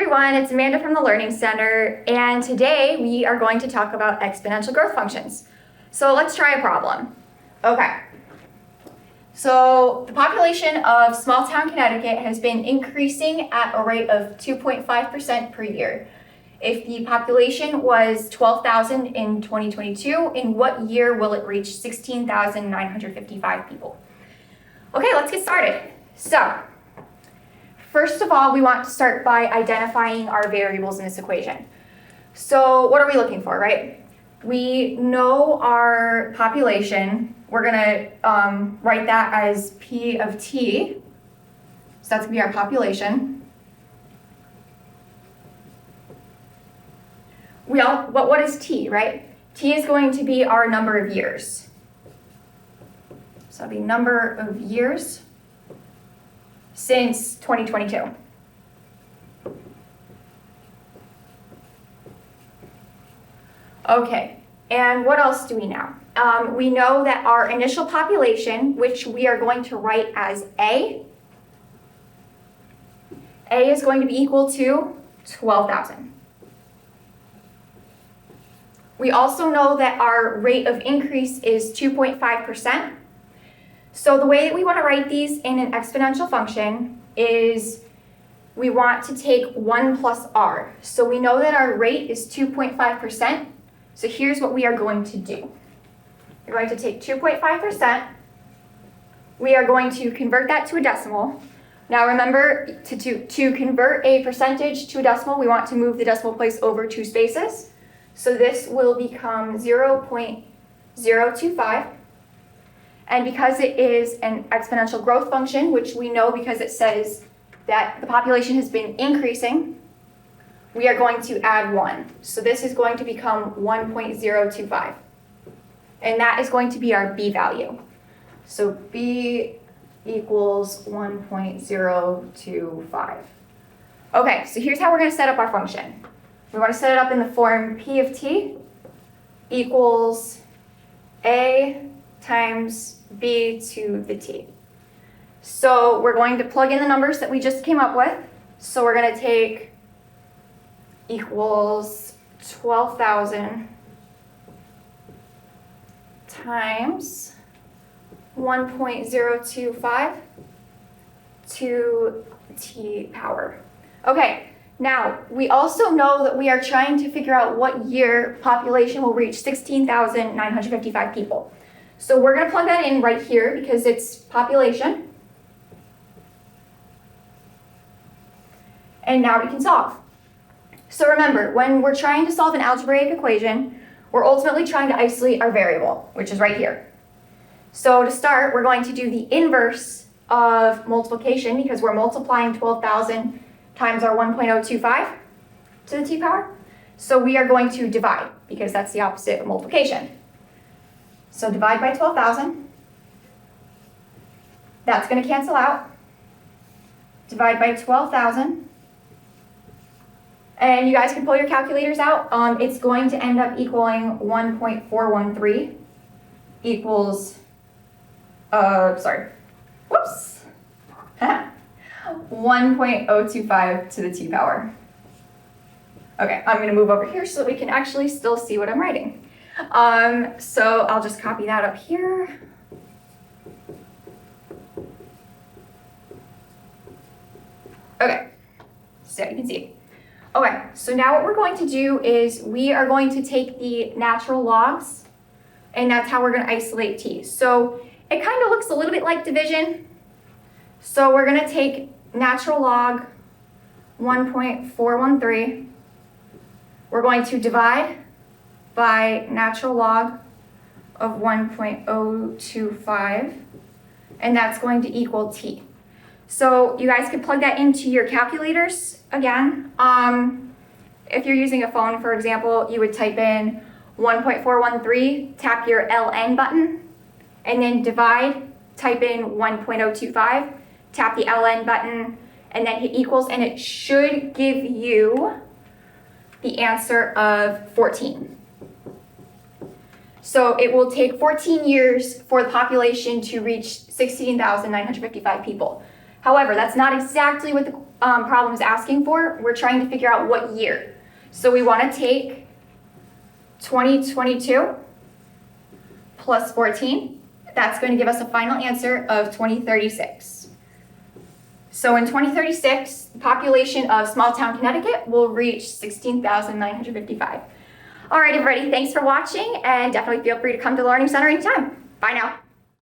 everyone, it's Amanda from the Learning Center, and today we are going to talk about exponential growth functions. So let's try a problem. Okay, so the population of small town Connecticut has been increasing at a rate of 2.5% per year. If the population was 12,000 in 2022, in what year will it reach 16,955 people? Okay, let's get started. So, first of all, we want to start by identifying our variables in this equation. So what are we looking for, right? We know our population. We're going to write that as P of T. So that's going to be our population. What is T, right? T is going to be our number of years. So the number of years since 2022. Okay, and what else do we know? We know that our initial population, which we are going to write as A is going to be equal to 12,000. We also know that our rate of increase is 2.5%. So the way that we want to write these in an exponential function is we want to take 1 plus r. So we know that our rate is 2.5%. So here's what we are going to do. We're going to take 2.5%. We are going to convert that to a decimal. Now remember, to convert a percentage to a decimal, we want to move the decimal place over 2 spaces. So this will become 0.025. And because it is an exponential growth function, which we know because it says that the population has been increasing, we are going to add 1. So this is going to become 1.025. And that is going to be our B value. So B equals 1.025. Okay, so here's how we're going to set up our function. We want to set it up in the form P of T equals A times B to the T. So we're going to plug in the numbers that we just came up with. So we're going to take equals 12,000 times 1.025 to T power. Okay, now we also know that we are trying to figure out what year population will reach 16,955 people. So we're going to plug that in right here because it's population. And now we can solve. So remember, when we're trying to solve an algebraic equation, we're ultimately trying to isolate our variable, which is right here. So to start, we're going to do the inverse of multiplication because we're multiplying 12,000 times our 1.025 to the T power. So we are going to divide because that's the opposite of multiplication. So divide by 12,000. That's going to cancel out. Divide by 12,000. And you guys can pull your calculators out. It's going to end up equaling 1.413 equals, 1.025 to the T power. Okay, I'm going to move over here so that we can actually still see what I'm writing. So I'll just copy that up here. Okay, so you can see. Okay, so now what we're going to do is we are going to take the natural logs, and that's how we're going to isolate T. So it kind of looks a little bit like division. So we're going to take natural log 1.413. We're going to divide by natural log of 1.025, and that's going to equal T. So you guys can plug that into your calculators again. If you're using a phone, for example, you would type in 1.413, tap your LN button, and then divide, type in 1.025, tap the LN button, and then hit equals, and it should give you the answer of 14. So it will take 14 years for the population to reach 16,955 people. However, that's not exactly what the problem is asking for. We're trying to figure out what year. So we want to take 2022 plus 14. That's going to give us a final answer of 2036. So in 2036, the population of small town Connecticut will reach 16,955. All right, everybody, thanks for watching, and definitely feel free to come to the Learning Center anytime. Bye now.